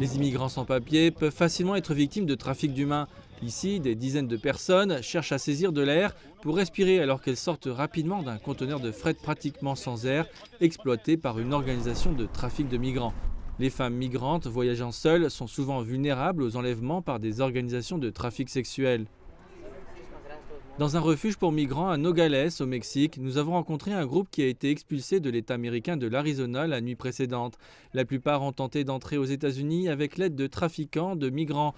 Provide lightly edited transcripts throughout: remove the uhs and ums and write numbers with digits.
Les immigrants sans papier peuvent facilement être victimes de trafic d'humains. Ici, des dizaines de personnes cherchent à saisir de l'air pour respirer alors qu'elles sortent rapidement d'un conteneur de fret pratiquement sans air, exploité par une organisation de trafic de migrants. Les femmes migrantes voyageant seules sont souvent vulnérables aux enlèvements par des organisations de trafic sexuel. Dans un refuge pour migrants à Nogales, au Mexique, nous avons rencontré un groupe qui a été expulsé de l'État américain de l'Arizona la nuit précédente. La plupart ont tenté d'entrer aux États-Unis avec l'aide de trafiquants de migrants.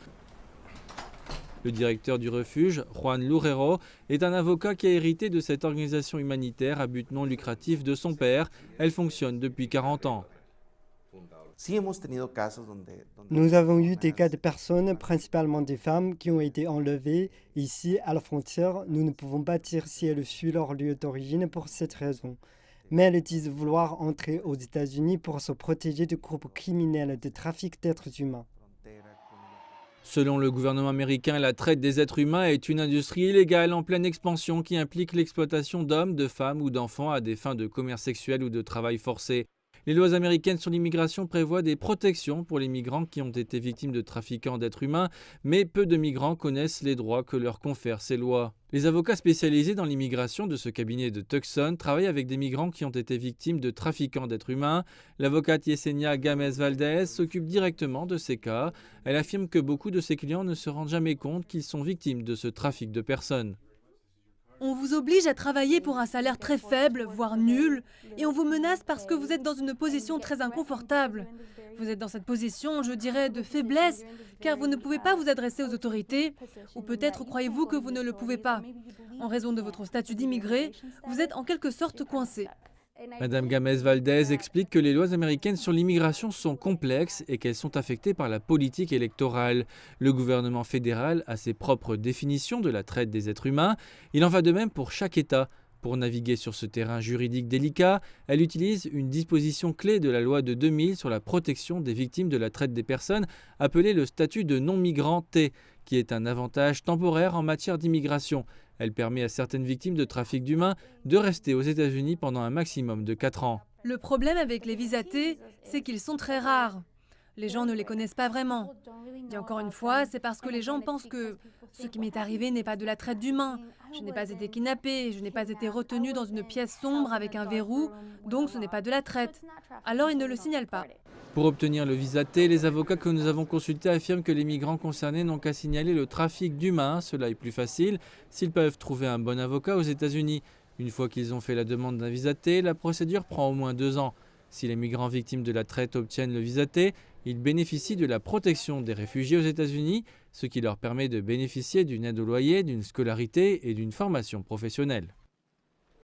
Le directeur du refuge, Juan Lurero, est un avocat qui a hérité de cette organisation humanitaire à but non lucratif de son père. Elle fonctionne depuis 40 ans. Nous avons eu des cas de personnes, principalement des femmes, qui ont été enlevées. Ici, à la frontière, nous ne pouvons pas dire si elles fuient leur lieu d'origine pour cette raison. Mais elles disent vouloir entrer aux États-Unis pour se protéger de groupes criminels de trafic d'êtres humains. Selon le gouvernement américain, la traite des êtres humains est une industrie illégale en pleine expansion qui implique l'exploitation d'hommes, de femmes ou d'enfants à des fins de commerce sexuel ou de travail forcé. Les lois américaines sur l'immigration prévoient des protections pour les migrants qui ont été victimes de trafiquants d'êtres humains, mais peu de migrants connaissent les droits que leur confèrent ces lois. Les avocats spécialisés dans l'immigration de ce cabinet de Tucson travaillent avec des migrants qui ont été victimes de trafiquants d'êtres humains. L'avocate Yesenia Gámez-Valdez s'occupe directement de ces cas. Elle affirme que beaucoup de ses clients ne se rendent jamais compte qu'ils sont victimes de ce trafic de personnes. On vous oblige à travailler pour un salaire très faible, voire nul, et on vous menace parce que vous êtes dans une position très inconfortable. Vous êtes dans cette position, je dirais, de faiblesse, car vous ne pouvez pas vous adresser aux autorités, ou peut-être croyez-vous que vous ne le pouvez pas. En raison de votre statut d'immigré, vous êtes en quelque sorte coincé. Madame Gámez-Valdez explique que les lois américaines sur l'immigration sont complexes et qu'elles sont affectées par la politique électorale. Le gouvernement fédéral a ses propres définitions de la traite des êtres humains. Il en va de même pour chaque État. Pour naviguer sur ce terrain juridique délicat, elle utilise une disposition clé de la loi de 2000 sur la protection des victimes de la traite des personnes, appelée le statut de non-migrant T, qui est un avantage temporaire en matière d'immigration. Elle permet à certaines victimes de trafic d'humains de rester aux États-Unis pendant un maximum de 4 ans. Le problème avec les visas T, c'est qu'ils sont très rares. Les gens ne les connaissent pas vraiment. Et encore une fois, c'est parce que les gens pensent que ce qui m'est arrivé n'est pas de la traite d'humains. Je n'ai pas été kidnappée, je n'ai pas été retenue dans une pièce sombre avec un verrou, donc ce n'est pas de la traite. Alors ils ne le signalent pas. Pour obtenir le visa T, les avocats que nous avons consultés affirment que les migrants concernés n'ont qu'à signaler le trafic d'humains. Cela est plus facile s'ils peuvent trouver un bon avocat aux États-Unis. Une fois qu'ils ont fait la demande d'un visa T, la procédure prend au moins 2 ans. Si les migrants victimes de la traite obtiennent le visa T, ils bénéficient de la protection des réfugiés aux États-Unis, ce qui leur permet de bénéficier d'une aide au loyer, d'une scolarité et d'une formation professionnelle.